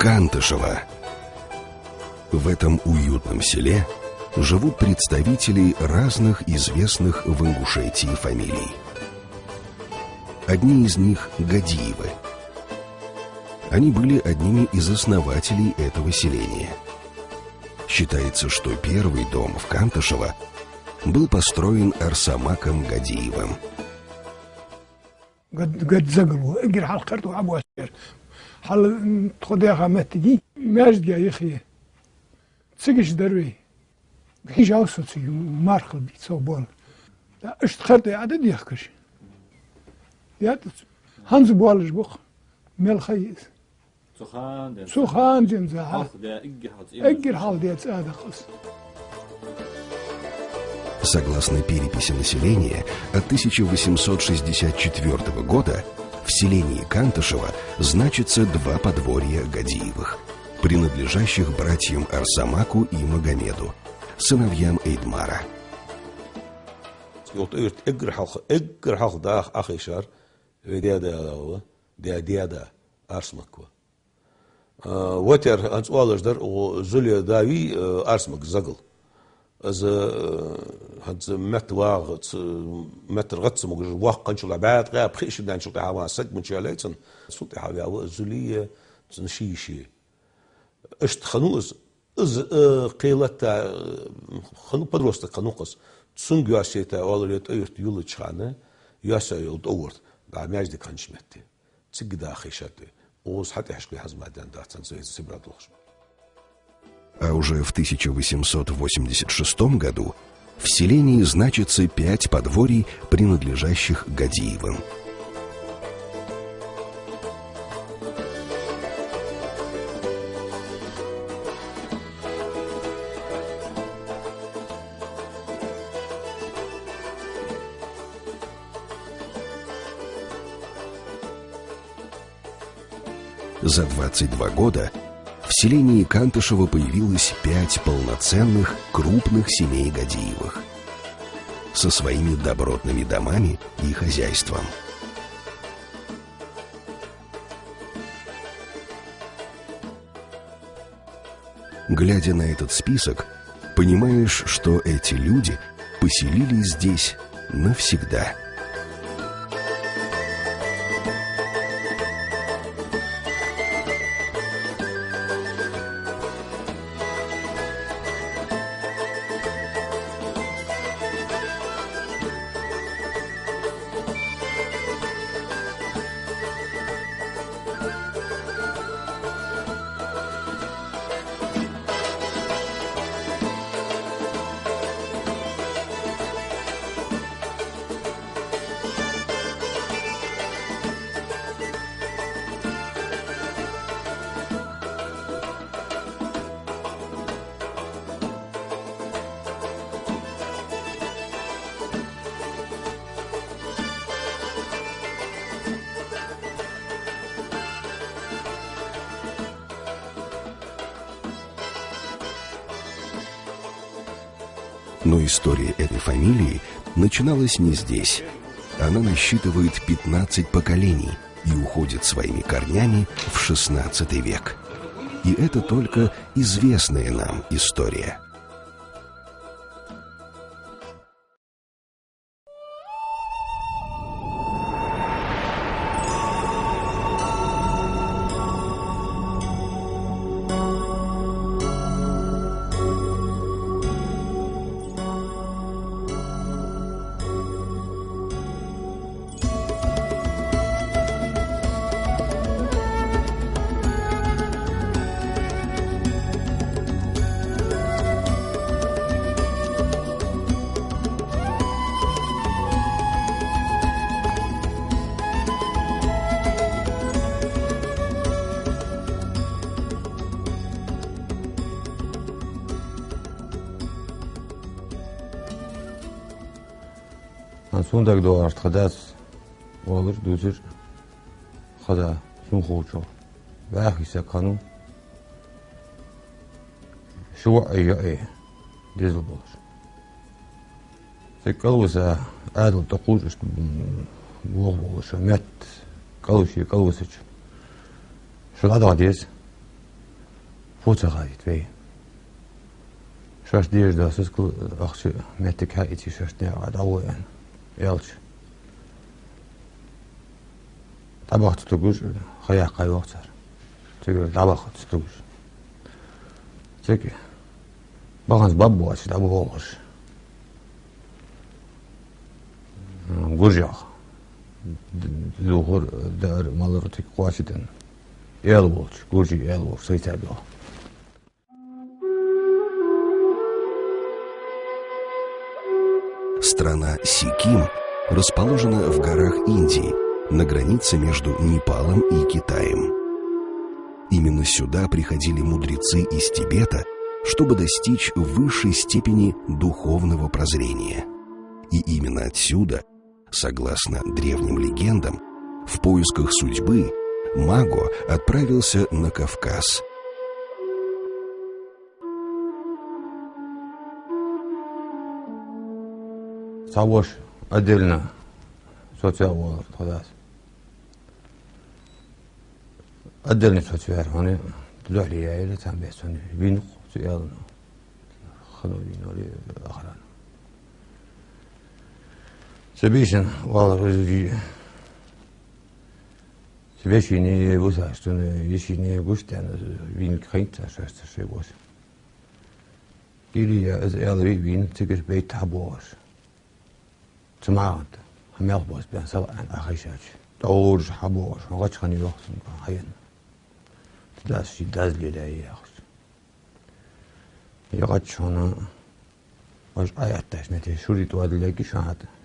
Кантышево. В этом уютном селе живут представители разных известных в Ингушетии фамилий. Одни из них – Гадиевы. Они были одними из основателей этого селения. Считается, что первый дом в Кантышево был построен Арсамаком Гадиевым. Согласно переписи населения от 1864 года в селении Кантышево значится 2 подворья Гадиевых, принадлежащих братьям Арсамаку и Магомеду, сыновьям Эйдмара. از هنز مت واقع مت رقص مجرد واقع شو لعبات غاب خيش بدنا نشوف حوا سد من شاليتن صوت حوا أو زولية تنشيشي اشت خنوز از قيلة خنو بدرست خنوقس تسون جواسيتا أوليت أيرت يولد شانه ياسا يولد أورد بعد ما يجد كانش متى تجد خيشته وز حتى حشكي حزم عدن داتن زي سبرات لخش. А уже в 1886 году в селении значится 5 подворий, принадлежащих Гадиевым. За 22 года в селении Кантышево появилось 5 полноценных, крупных семей Гадиевых со своими добротными домами и хозяйством. Глядя на этот список, понимаешь, что эти люди поселились здесь навсегда. Но история этой фамилии начиналась не здесь. Она насчитывает 15 поколений и уходит своими корнями в XVI век. И это только известная нам история. Сондаг доарт хадас олар дүүзэр хада сун хоочо вахиса кану шуа ая дезл болш секалуса адл тaquz болш мят калуши калусыч шулада дез فوتغايت في شاش ديش دا سكل أخش متك هايتي شاش نقعد عوين يالش طبخت تلوش خيا قاي وقتر تقول طبخت تلوش تكي بغنز بابو واش دابو وغش غرجع ظهور دار مالرتك قواشدن يالبوش غرجي يالبوش سيتابعه Страна Сиким расположена в горах Индии, на границе между Непалом и Китаем. Именно сюда приходили мудрецы из Тибета, чтобы достичь высшей степени духовного прозрения. И именно отсюда, согласно древним легендам, в поисках судьбы Маго отправился на Кавказ. Савош отдельно социал خلاص отдельный социал они туда ли я или там без они вин социал خلوني نوري آخران سبيشن والله رجلي سبيشني بوساشتون يشيني بوشتان وين كرينت شاست شيء بوش كيلي از يالري وين تيجر بيت تابوش تماعد هم يلبس بين سبع أخيشات دورج حبوش وقت خني يوقسم هين تداس شي داز لي لا ياخذ يقعد شونا واش آيات تشنتي شوري تواد لقي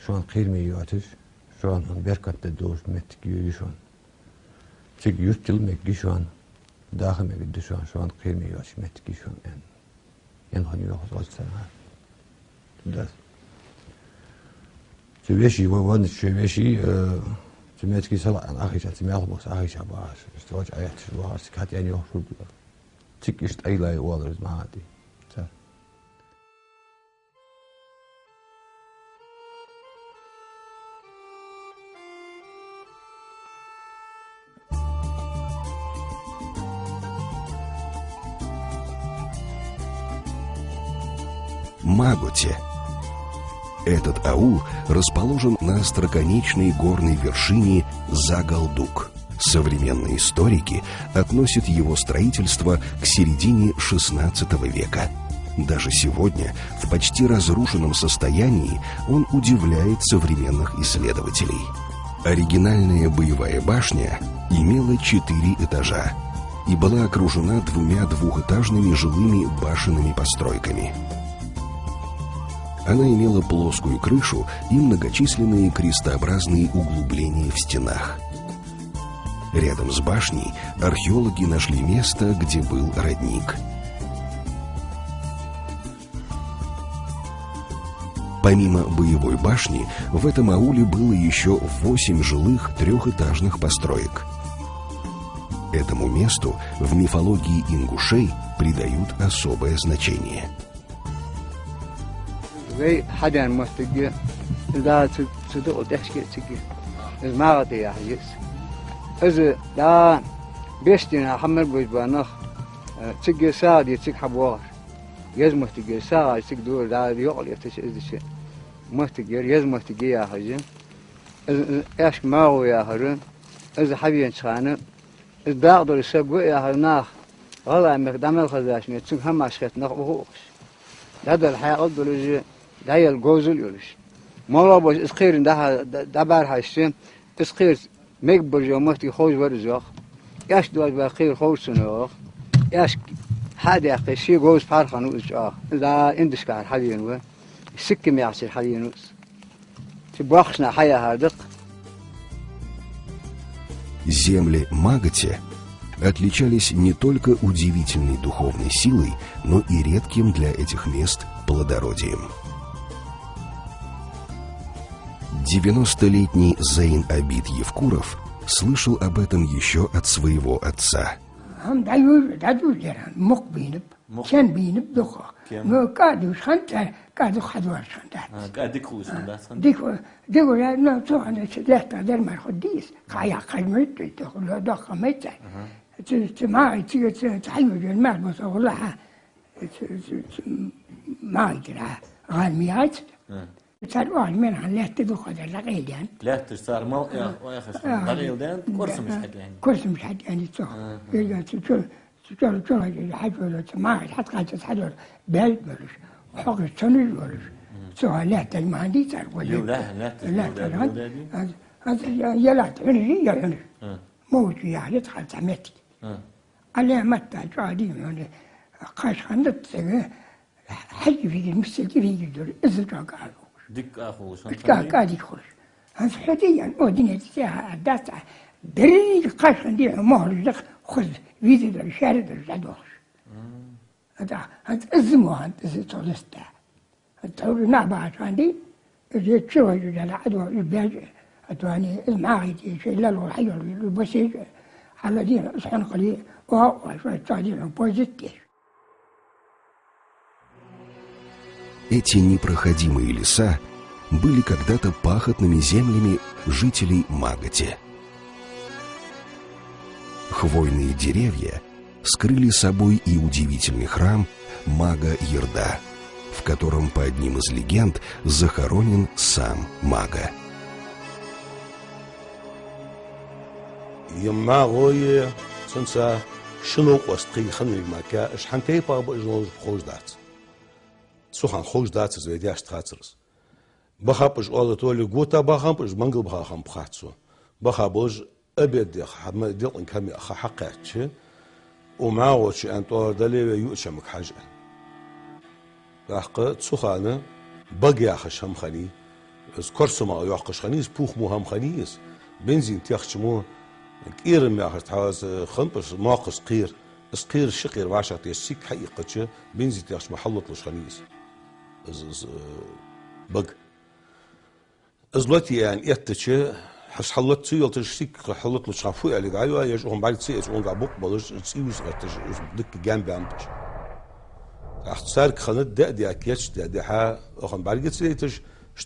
شون خير ميواتش شون بركة الدوش متكيو شون تيجي يستل مكي شون داخل مكي شون خير ميواتش متكي شون ين خني ياخذ وقت سنة تداس تبيشي وان تبيشي تمتكي سبع أخيشات تميلبس أخيشات باش استواج آيات شواش كات يعني يخرج تيجيشت أي لا يوالرز معادي Маготе. Этот аул расположен на остроконечной горной вершине Загалдук. Современные историки относят его строительство к середине XVI века. Даже сегодня, в почти разрушенном состоянии, он удивляет современных исследователей. Оригинальная боевая башня имела 4 этажа и была окружена 2 двухэтажными жилыми башенными постройками. Она имела плоскую крышу и многочисленные крестообразные углубления в стенах. Рядом с башней археологи нашли место, где был родник. Помимо боевой башни, в этом ауле было еще 8 жилых трехэтажных построек. Этому месту в мифологии ингушей придают особое значение. زي حدا مستجي إذا تصدق تحكي تحكي إذا ما غادي يحجز إذا لا بيشتنا حمل بيجبانخ تجي ساعد يتسك حبوار يزم مستجي ساعد يتسك دور لا يقل يتش إذا شيء مستجي يزم مستجي يا حجم إذا إيش ما هو يا هرن إذا حبي ينشخانه إذا بقدر يسقوا يا هرناخ والله مقدام الخزاش نتسك هم عشقت نخبوش هذا الحياة قدر يجي ده الجوزل يولش مرة بس إسخير ده بارحشين إسخير مقبل يومتي خوش برزاق ياش دوات بخير خوش سنوخ ياش هذا أخي شيء جوز فارخانو إجاق ده إندش كار حلينو سكم يعصي حلينوس تبغشنا حياة هادق. Земли Маготе отличались не только удивительной духовной силой, но и редким для этих мест плодородием. 90-летний Зейн Абид Евкуров слышал об этом еще от своего отца. ما تحيوج المال بس والله ما يدرى غالميات صار من على تدخل الرقيل يعني لا تشتار موقع ويخش قليل ده كورس مش حد يعني كورس مش حد يعني صح شو حاجة ما حد قاعد تحضر بيت بلش وحق السنة بلش سؤالات المهندس لا يلا تعرفي يلا موجي يعني دخلت عمتي على متى جادي يعني قاش خندت حج في المسجد في الدور إزجاج قالوا ديك أخو شن قاعد يدخل هذا حديا أوديني تساها داتا دري قاش عندي مهر خذ فيزا الشارع الجدوش هذا أزمه هذا تولستا التور نعبا عندي جيت شو يجي على عدو الباج أتواني المعاهد شيء لا له حي البسيط على دين أصحن قليل وشوية تعديل بوزيتيف. Эти непроходимые леса были когда-то пахотными землями жителей Магати. Хвойные деревья скрыли собой и удивительный храм Мага Ерда, в котором, по одним из легенд, захоронен сам Мага. يما غوي سنسا شنو قصقي خنري ماكا اش حنكي بابا جوز خوش دات سوخان خوش دات زويدي اشتخاترس بخابش اول تولي غوتا بخامش منغل بخام بخاتسو بخابوج ابد حما ديل ان كامي اخ حقاتش وماوش انتو دلي يوشمك حاجه راح سوخانه بقي اخ شم خلي اس كرسما يوقش خنيس بوخ مو هم خنيس بنزين تيخشمو كير ما حاز خنبش ماقص قير اسقير شقير واشات يسيك حقيقة بنزي تيخش محلط لش خنيس از بق ازلتي يعني يتش حس حلط تيل تشيك حلط لش خافوي على دعيوا يجون بعد تسي يجون قابوق بلش تسيوز غتش دك جنب عندش اختصارك خنت دي اكيتش دي ها اخن بعد تسيتش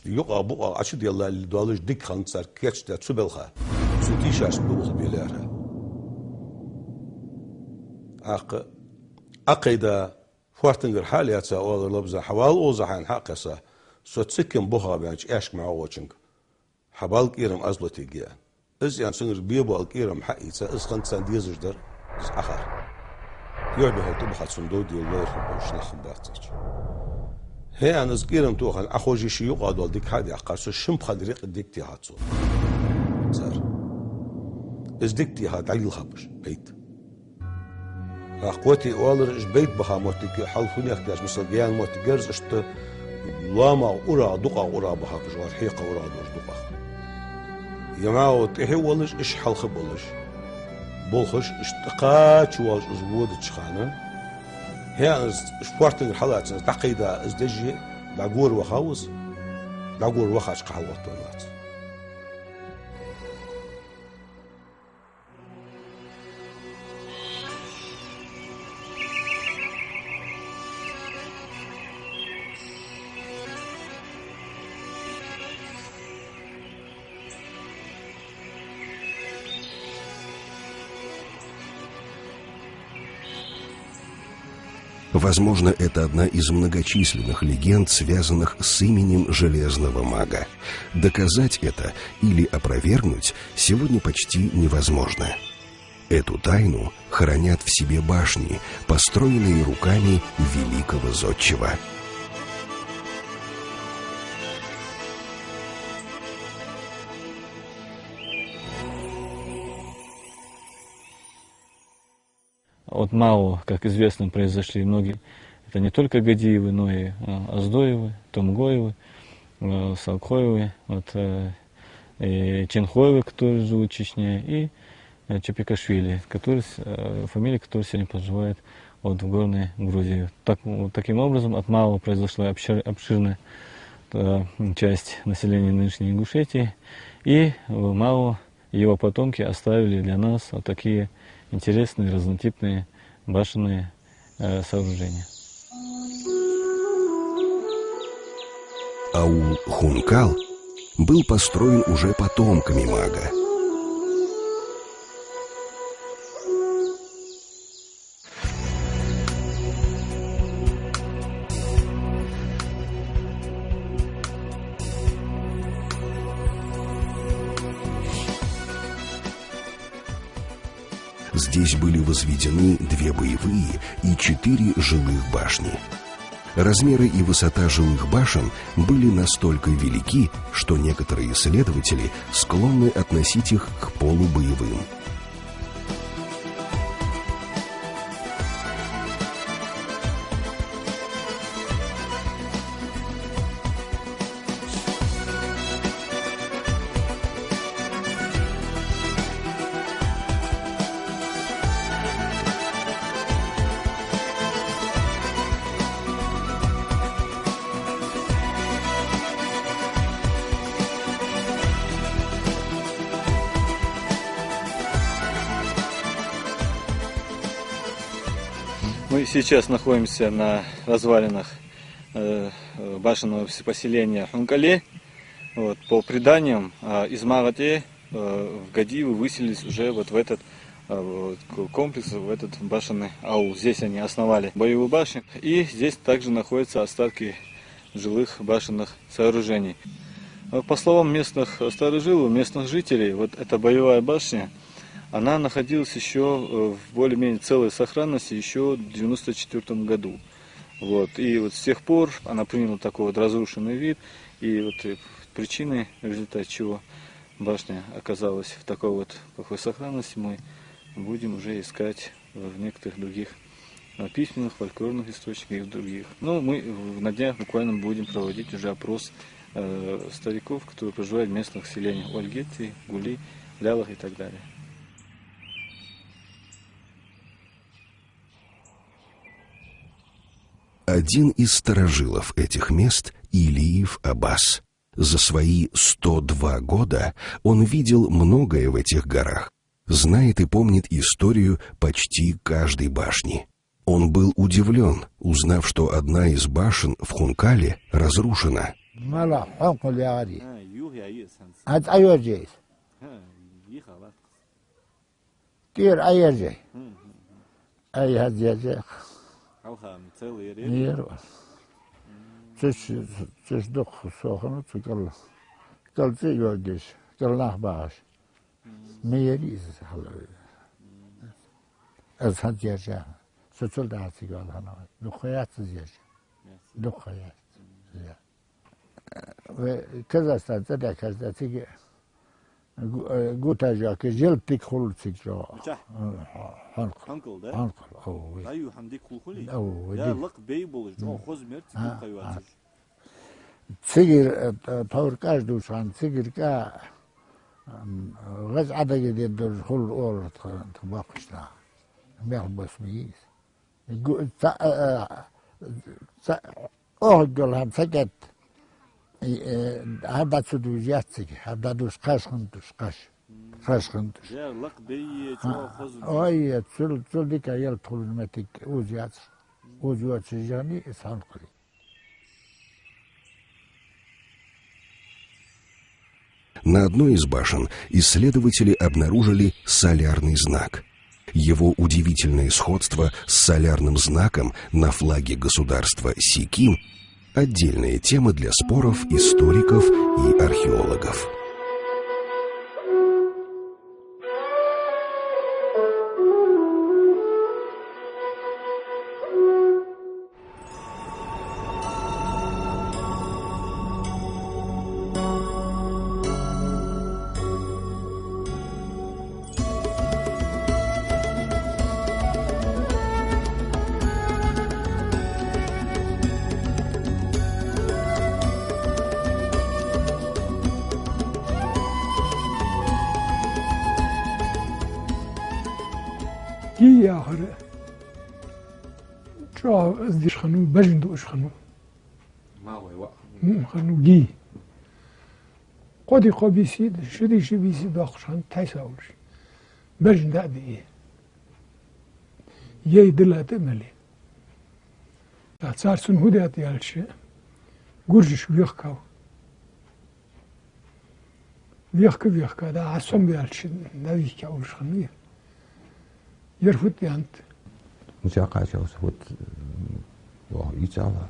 يقع بقى عشد يلا اللي دولش ديك خنت صار كيتش تسبلها سوتيش عشان بوخ بيلارها أقيدا فورتنجر حالياتا أول لبزة حوال أوزا حان حقسا سوتسكن بوخا بانش إيش مع واتشنج حبال كيرم أزلتي جيان إز يعني سنجر بيبو الكيرم حقيتا إز خنت سانديزش در إز آخر يعدو هل تبخات صندودي الله يرحب وشنخ باتش هي أنا زكيرم توخن أخوجي شيوق أدول ديك هادي أقاس الشمبخة دريق ديك تيهاتسو صار إز ديك تيهات علي الخبش بيت أقوتي أولر بيت بخا موتك حلفوني أختاش مثل جيان موتك جرز اشت لاما أورا دقا أورا بخا بجوار حيقة أورا دوش دقا يماو تحي ولش إش حلخ بولش بولخش اشتقات شوالش أزبود تشخانة هي أز شبورتن الحلات تقيدا إز دجي دعور وخاوز دعور وخاش قحل وطنات Возможно, это одна из многочисленных легенд, связанных с именем Железного Мага. Доказать это или опровергнуть сегодня почти невозможно. Эту тайну хранят в себе башни, построенные руками великого зодчего. От Мао, как известно, произошли многие. Это не только Гадиевы, но и Оздоевы, Тумгоевы, Салкоевы, и Ченхоевы, которые живут в Чечне, и Чапикашвили, фамилия, которая сегодня проживает в Горной Грузии. Таким образом, от Мао произошла обширная часть населения нынешней Ингушетии, и Мао и его потомки оставили для нас вот такие интересные разнотипные башенные сооружения. Аул Хункал был построен уже потомками Мага. Здесь были возведены 2 боевые и 4 жилых башни. Размеры и высота жилых башен были настолько велики, что некоторые исследователи склонны относить их к полубоевым. Мы сейчас находимся на развалинах башенного поселения Хункале. Вот, по преданиям, из Магате в Гадиеву выселились уже вот в этот комплекс, в этот башенный аул. Здесь они основали боевую башню. И здесь также находятся остатки жилых башенных сооружений. По словам местных старожилов, местных жителей, вот эта боевая башня, она находилась еще в более-менее целой сохранности еще в 1994 году. Вот. И вот с тех пор она приняла такой вот разрушенный вид. И вот причиной, в результате чего башня оказалась в такой вот плохой сохранности, мы будем уже искать в некоторых других письменных, фольклорных источниках и в других. Но мы на днях буквально будем проводить уже опрос стариков, которые проживают в местных селениях Ольгети, Гули, Лялах и так далее. Один из старожилов этих мест – Илиев Аббас. За свои 102 года он видел многое в этих горах, знает и помнит историю почти каждой башни. Он был удивлен, узнав, что одна из башен в Хункале разрушена. На одной из башен исследователи обнаружили солярный знак. Его удивительное сходство с солярным знаком на флаге государства Сиким – отдельная тема для споров историков и археологов. جي آخر شو أزديش خنو بجندوش خنو ما هو يوقف خنو جي قدي قبيسيد شدي شي بيسيد أخشان تايساوش بجند أدي يي دلها تملي صار سن هدات يالشي قرجش ويخكاو ويخكا دا عصم يالشي ناديك أولش خنوية يرفض يانت موسيقى شوس فوت يتعرف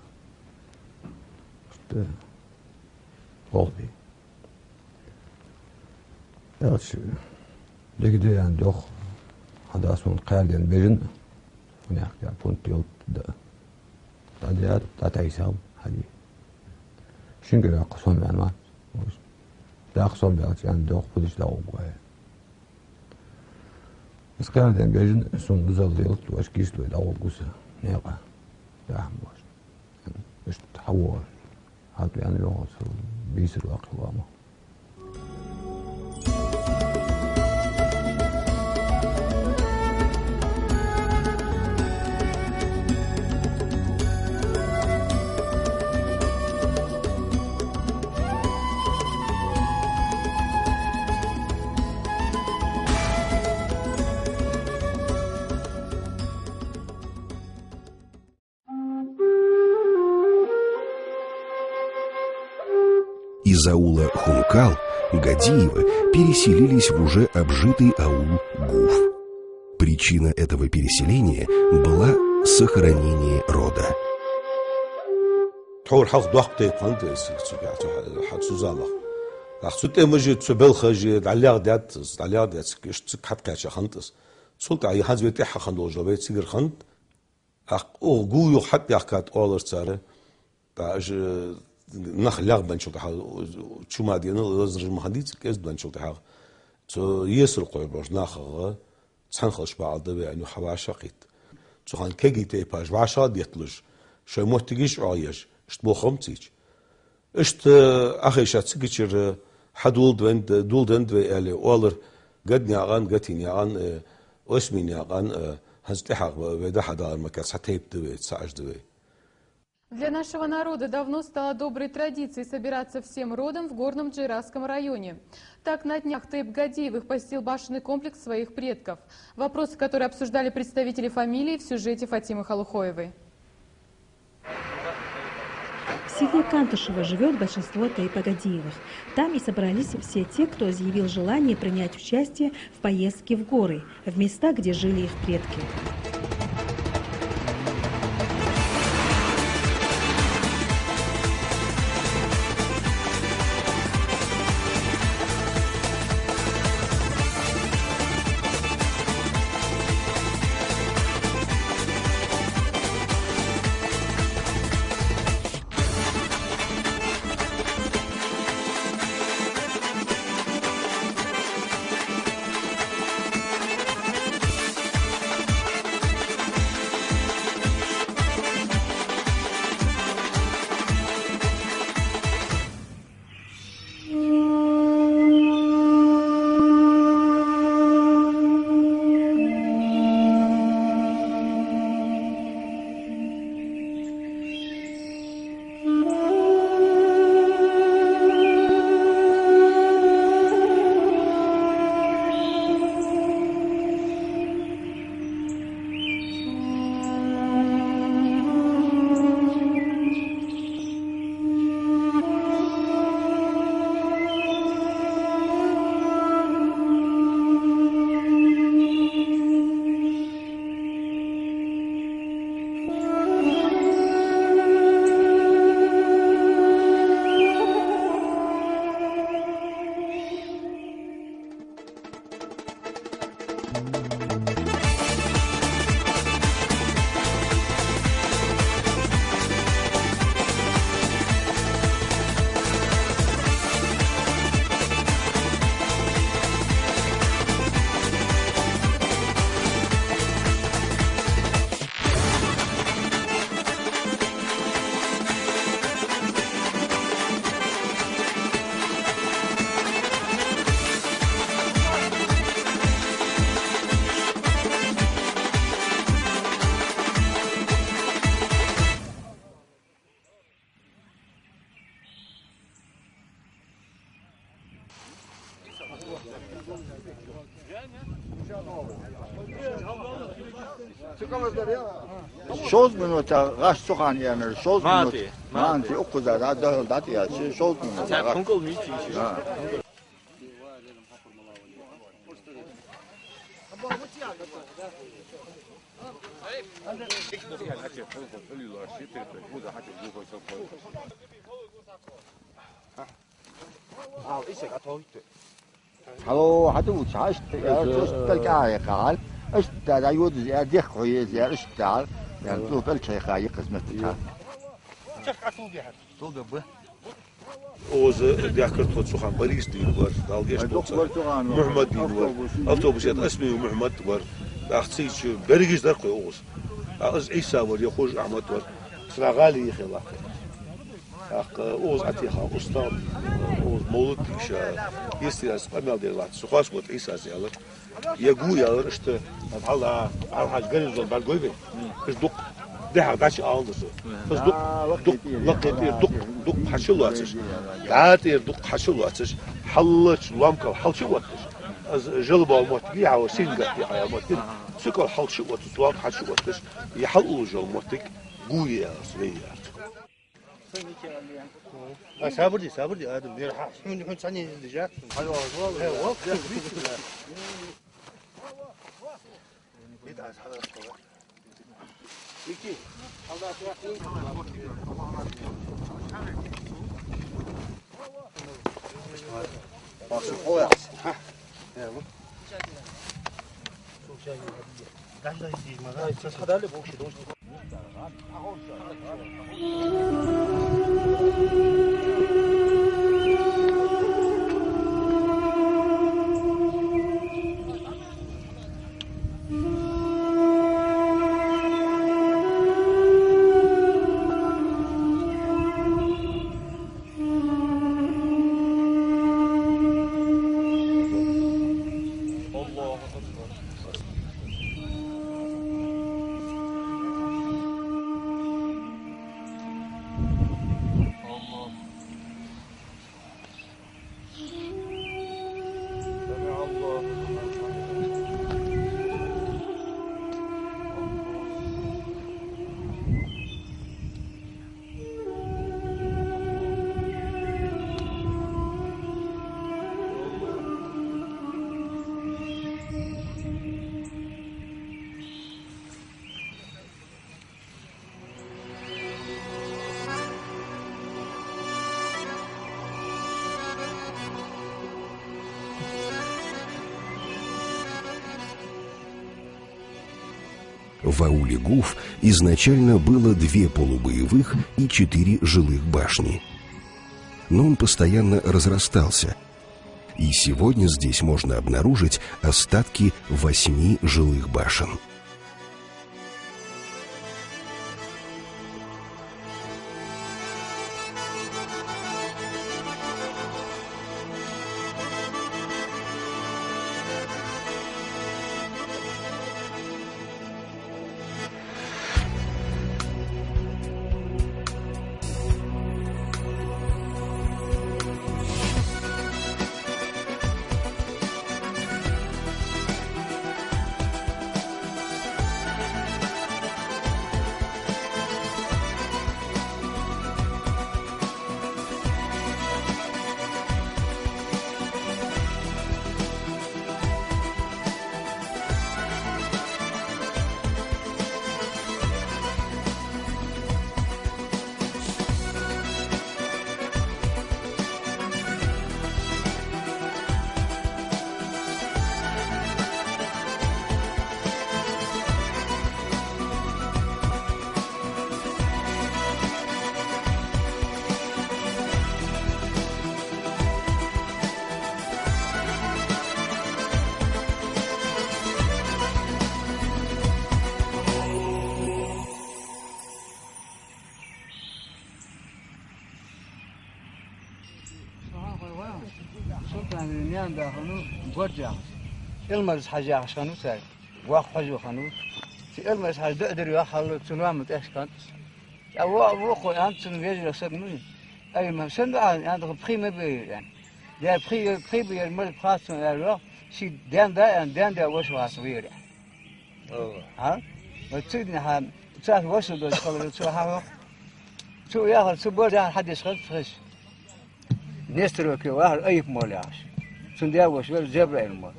قلبي dat is de gedaan toch هذا اسمه قاعدين بيجن هناك يا بونت يوم دا تعيساو هذه شنقل أقصون بعنوان دا أقصون بعنوان يعني دوق بدش دا وقوة بس قاعدين بيجن سون نزل واش كيسلو دا وقوسة نيقة دا حمواش مش تحول هذا يعني لغة بيسر وقوامه Из аула Хункал Гадиевы переселились в уже обжитый аул Гуф. Причина этого переселения была сохранение рода. تحول حق ضغط قنت حد سوزالة أخذت مجد تبل خرج على عدد على عدد كشت حد كاش خنتس سلطة أي حد بيتي حقن وجبات سيجر خنت أو جو حتى يحكت أولر صار تاج نخ لعب بنشوف حال شو ما دينا لازم المحدث كيس بنشوف حال تو يسر قربش ناخذ تنخش بعض يعني حوا شقيت تو خان كيجي تيباج وعشرة ديتلج شو محتاجش عايش اشتبو خمسيج اشت أخي شات سكتشر حدول دند ويالي أولر قد نيعان قتي نيعان اسمي نيعان هزتحق وده حدا المكاس حتى يبدو تساعد دوي. Для нашего народа давно стало доброй традицией собираться всем родом в горном Джейрасском районе. Так на днях Таип Гадиевых посетил башенный комплекс своих предков. Вопросы, которые обсуждали представители фамилии, в сюжете Фатимы Халухоевой. В селе Кантышево живет большинство Таипа Гадиевых. Там и собрались все те, кто изъявил желание принять участие в поездке в горы, в места, где жили их предки. شوز منو تا غاش سخان يعني شوز منو ما أنت أقصد هذا داتي هذا شوز منو تا كونكول ميتي هلو حتى وش عايش تلقى قال اشتغل عيود زي ديخ خوي زي اشتغل يعني طول الشيخ هاي قسمة بتاع طول به اوز دياكر توت سوخان باريس دينور دالجيش توت محمد دينور اوتوبوسات اسمي محمد ور اختيش بريجز دقي اوز از عيسى ور يخوج احمد ور سلا غالي يخي الله اخ اوز عتيخا استاذ اوز مولود تيشا يستياس قمال ديال الله سخاس وت عيسى زياله يقول يا رشت هلا على حاج قال زول بالقويبه كش دق ده داش آلدسه بس دق دق حشلو أتش عاتير دق حشلو أتش حلش لامكل حلش واتش از جلبه الموتقي أو سينجا في حياة موتقي سكر حلش واتش لام حلش واتش يحلو جل موتق قوي سريع سابردي هذا دير حون ثاني اللي جات حلو والله يكي الله В ауле Гуф изначально было 2 полубоевых и 4 жилых башни. Но он постоянно разрастался. И сегодня здесь можно обнаружить остатки 8 жилых башен. سلطان داخلو برجع المرز حاجة عشانو ساي واخ حجو خانو في المرز حاجة دقدر يحل تنوام تأشكان أو خو أنت سنويج رسمني أي ما سند عند بخيمة بي يعني ده بخي بي المرز خاص يعني شي دان ده وش واسوير ها وتسيدني ها تساعد وصل بس قبل تسوها شو ياخذ سبور ده حد يشغل فريش نستر وكي واحد أي مولعش سنديا وشوال جبر المول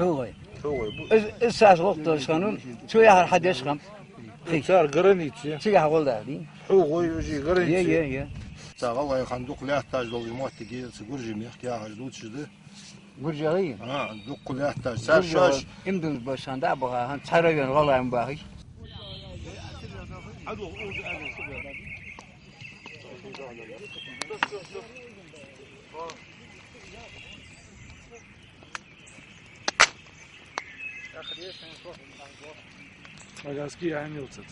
هو الساس وقت الشانون شو ياخذ حد يشغل صار قرنيت شو ياخذ ده دي هو يجي قرنيت يا والله خندوق لا يحتاج للموت تجي تقول جميع يا حدود شده Burjağıyım. Ha, dukkul ehtar. Ser şaş. İmdiniz başında bağa. Han çarayan galayım bağı. Agazki aynı yolda.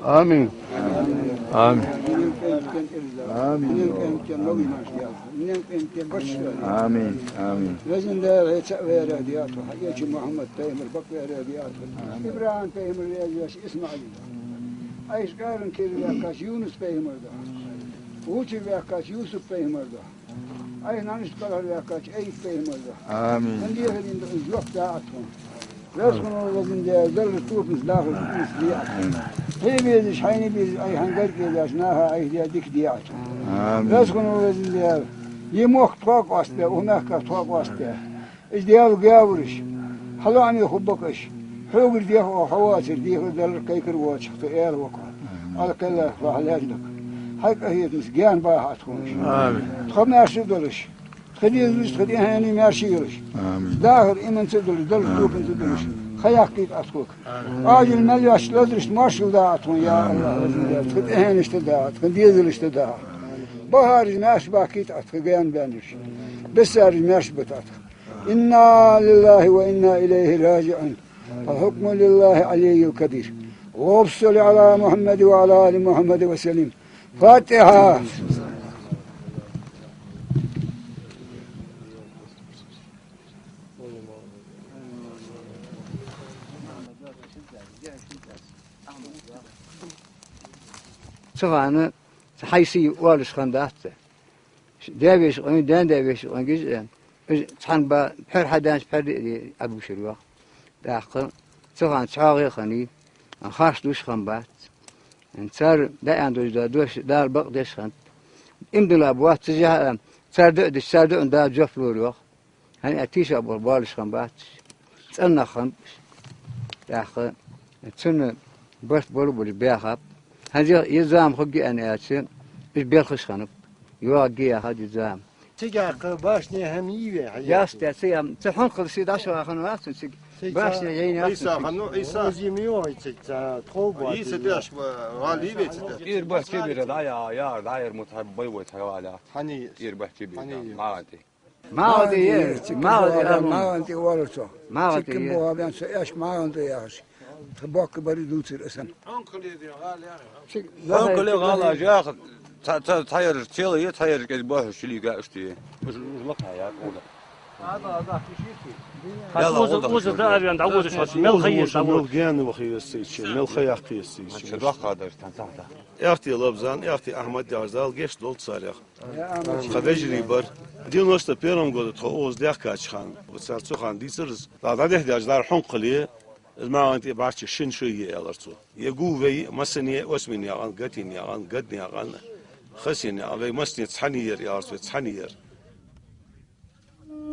Amin. Amin. Amin. Amin. Amin. Lezin de ve radiyat ve Hacı Muhammed Teymur bak ve radiyat. İbrahim Teymur yazıyor İsmail. Ayşkarın kirli kaç Yunus Teymur da. Uçi ve kaç Yusuf Teymur da. Ay nanis kalar ve kaç Eyüp Teymur da. Amin. Kendi yerinde yok da atın. Rezkunu lezin de zerri tufuz lahul misliyat. Heybiz şayni biz ay hangar kiyaş naha ay dik diyat. Amin. Rezkunu lezin de يموك توق واسطة وهناك توق واسطة إيش ديال قاورش حلو عم يخبكش حوقر ديه وحواسر ديه ودل كيكر واتش تقيل وقع على كلا راح لاجلك هاي هي مسجان باه تكونش آمين. تخدنا عشر دولش تخدي دولش تخدي هاني ماشيلش آمين. داخل إمن تدولش دل توب انت دولش خياك كيف أتكوك آجل ملياش لدرش ماشل داعتون يا الله تخدي هاني اشتداعت تخدي دولش اشتداعت بهار ماش باكيت أتخجان بانش بسار ماش بتأتخ إنا لله وإنا إليه راجعون فالحكم لله علي الكبير وصل على محمد وعلى آل محمد وسلم فاتحة صغانة حيسي والش خنداته داويش قوي دان داويش قوي جزء تحن با بحر حدانش بحر أبو شلوى داخل صغان شاغي خني خاش دوش خنبات صار دا عندوش دا دوش دا البق دش خن إمدن الأبوات تجاه صار دش صار دا جفلو روح هني أتيش أبو بالش خنبات تسألنا خن داخل تسن بس بولو بالبيخاب هذا يزام خجي أنا أتسن إيش بيرخش خنب يواجه هذا يزام تيجاق باش نهمية ياس تسيام تحن خل سيد عشرة خنوات تسيج باش نجينا عيسى خنو عيسى زيميو يتسا تخوب عيسى داش غالي بيت إير بح كبير داير متحبي وتحوالي حني إير بح كبير ما عادي ما عندي ما عندي ورثة ما عندي كم بيان سياش ما عندي ياش تباك بريدو ترسن أنكل غلا جاخ تحير تيلي تحير كذبه شلي قاشتي مش لقها يا قوله وزر ده أبي عند عوزة شو مل خيس مل جان وخيس مل خياق خيس اختي لبزان اختي احمد دارزال جيش دول صالح خبجري بر 91 году توز ديخكاч خان وصارت خان ديسرز دا احتياجlar حنقلي ما انت باش شن شويه الرتو يغوي مسني واسمني عن قتني عن قدني عن خسني ابي مسني تصحنير يا ارتو تصحنير.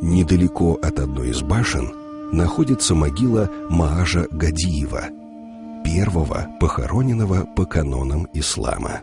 Недалеко от одной из башен находится могила Маажа Гадиева, первого похороненного по канонам ислама.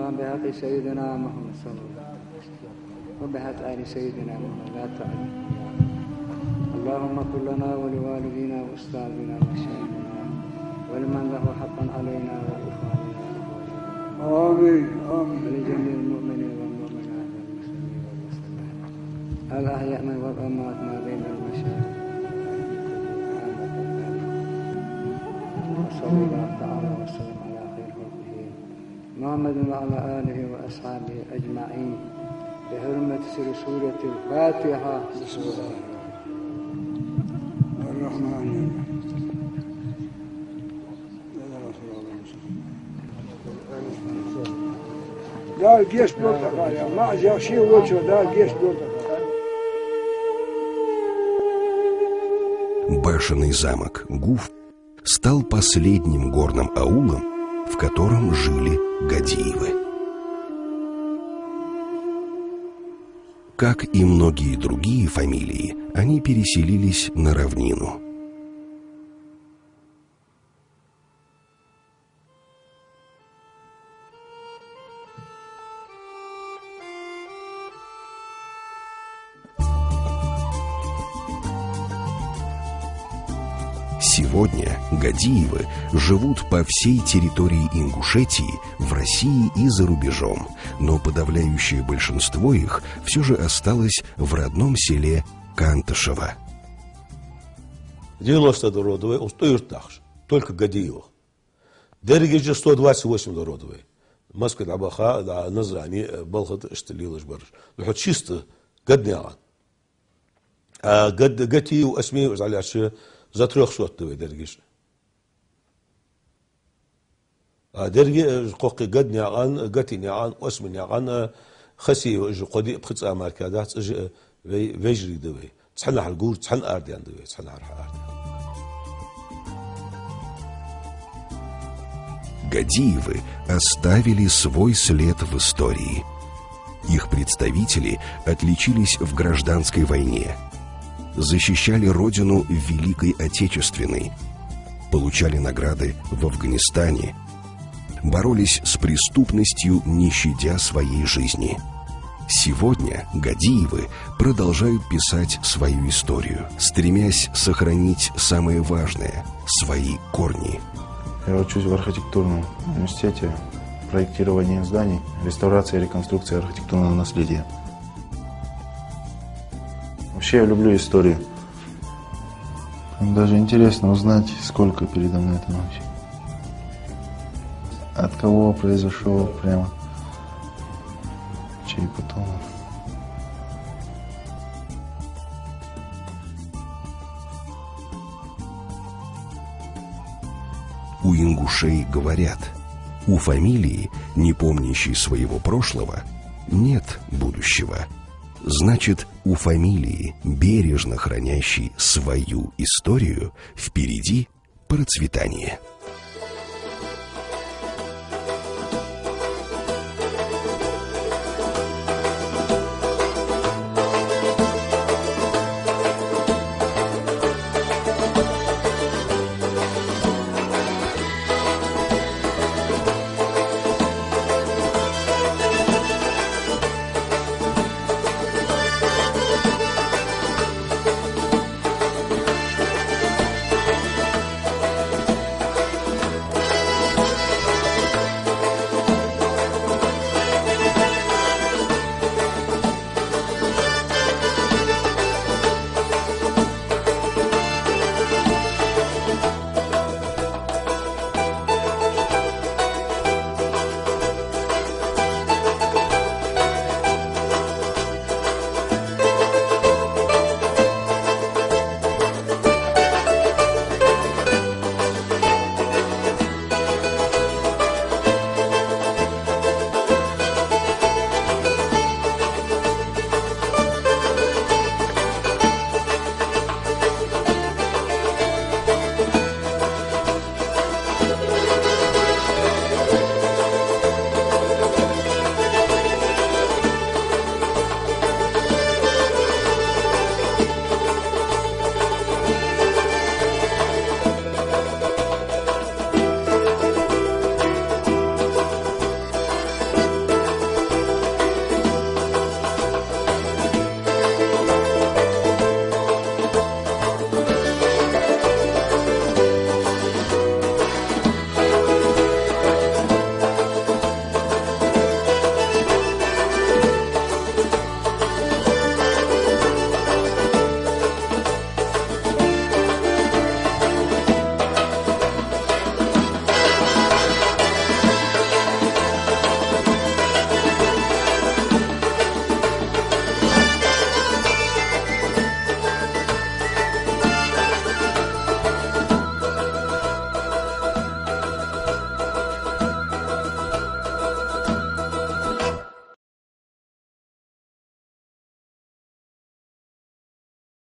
وبحق سيدنا محمد صلى الله عليه وسلم وبحق آل سيدنا محمد لا تعلم. اللهم كن لنا ولوالدينا وأستاذنا ومشايخنا ولمن له حقا علينا وإخواننا آمين آمين ولجميع المؤمنين والمؤمنات والمسلمين والمسلمات الأحياء والأموات ما بين المشايخ وصلى الله تعالى وسلم على خير خلقه محمد وعلى آله وأصحابه أجمعين بحرمة سورة الفاتحة. بسم الله الرحمن الرحيم. لا الجيش بلطقة يا ما جاء شيء وجهه لا الجيش بلطقة. Башенный замок Гуф стал последним горным аулом, в котором жили Гадиевы. Как и многие другие фамилии, они переселились на равнину. Сегодня Гадиевы живут по всей территории Ингушетии, в России и за рубежом, но подавляющее большинство их все же осталось в родном селе Кантышево. 90 родовые, 104 только Гадиевых. Дерегиджи 128 родовые. Москва Абаха, Назрани, Балхат, Шталилыш Барыш. Ну, чисто Гадняан. А Гадиев, Осмеев, Заляши, за 300 дергиш. درجة قوقي قد نعان قتي نعان اسم نعان خسي قدي بخص أمريكادات ويجري دوي تحنا على الجور تحنا أرديان دوي تحنا على أرديان. Гадиевы оставили свой след в истории. Их представители отличились в гражданской войне, защищали родину в Великой Отечественной, получали награды в Афганистане, боролись с преступностью, не щадя своей жизни. Сегодня Гадиевы продолжают писать свою историю, стремясь сохранить самое важное – свои корни. Я учусь в архитектурном университете, проектирование зданий, реставрация и реконструкция архитектурного наследия. Вообще я люблю историю. Даже интересно узнать, сколько передо мной это вообще. От кого произошел прямо, чей потомок. У ингушей говорят, у фамилии, не помнящей своего прошлого, нет будущего. Значит, у фамилии, бережно хранящей свою историю, впереди процветание.